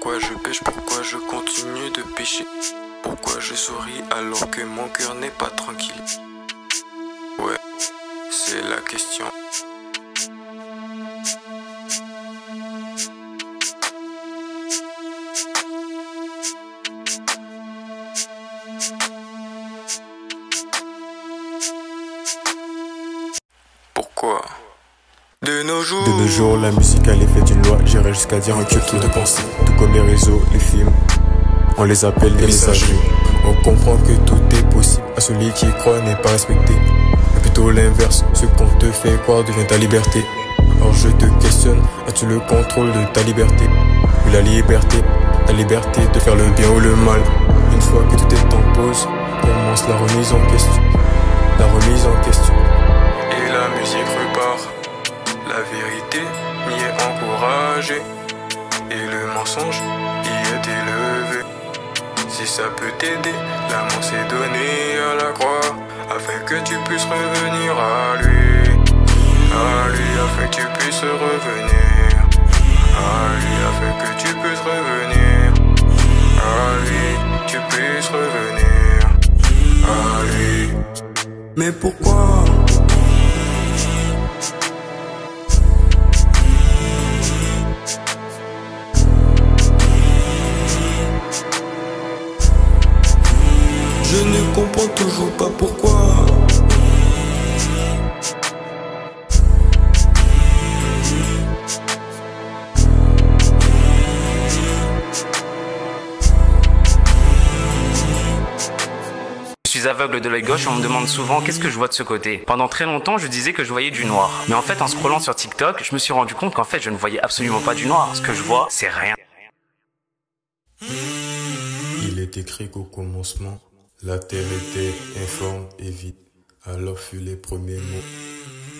Pourquoi je pêche, pourquoi je continue de pêcher? Pourquoi je souris alors que mon cœur n'est pas tranquille? Ouais, c'est la question. Pourquoi? De nos jours, la musique a l'effet d'une loi. J'irais jusqu'à dire un culture de pensée. Tout comme les réseaux, les films, on les appelle des messagers. On comprend que tout est possible à celui qui croit n'est pas respecté. Mais plutôt l'inverse, ce qu'on te fait croire devient ta liberté. Alors je te questionne, as-tu le contrôle de ta liberté? Oui, la liberté de faire le bien ou le mal. Une fois que tout est en pause, commence la remise en question. La remise en question. Et la musique repart. La vérité y est encouragée. Et le mensonge y est élevé. Si ça peut t'aider, l'amour s'est donné à la croix, afin que tu puisses revenir à lui, afin que tu puisses revenir, à lui, afin que tu puisses revenir, à lui, tu puisses revenir, à lui. Mais pourquoi? Je ne comprends toujours pas pourquoi. Je suis aveugle de l'œil gauche et on me demande souvent qu'est-ce que je vois de ce côté. Pendant très longtemps, je disais que je voyais du noir. Mais en fait, en scrollant sur TikTok, je me suis rendu compte qu'en fait, je ne voyais absolument pas du noir. Ce que je vois, c'est rien. Il est écrit qu'au commencement, la terre était informe et vide. Alors furent les premiers mots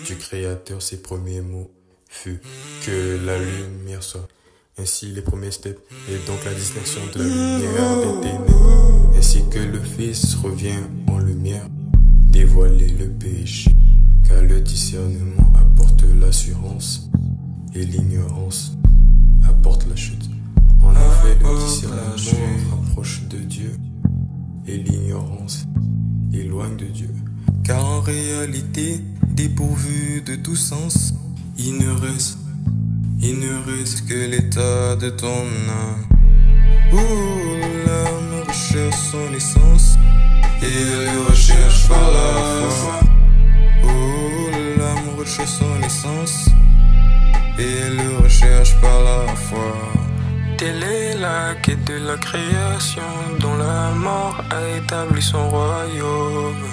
du Créateur, ses premiers mots fut que la lumière soit. Ainsi les premiers steps et donc la distinction de la lumière des ténèbres. Ainsi que le Fils revient en lumière, dévoiler le péché. Car le discernement apporte l'assurance et l'ignorance apporte la chute. En effet, le discernement rapproche de Dieu et l'ignorance éloigne de Dieu. Car en réalité, dépourvu de tout sens, il ne reste que l'état de ton âme. Où l'âme recherche son essence et elle recherche par la foi. Où l'âme recherche son essence et elle recherche par la foi. Telle est la quête de la création dont la mort a établi son royaume.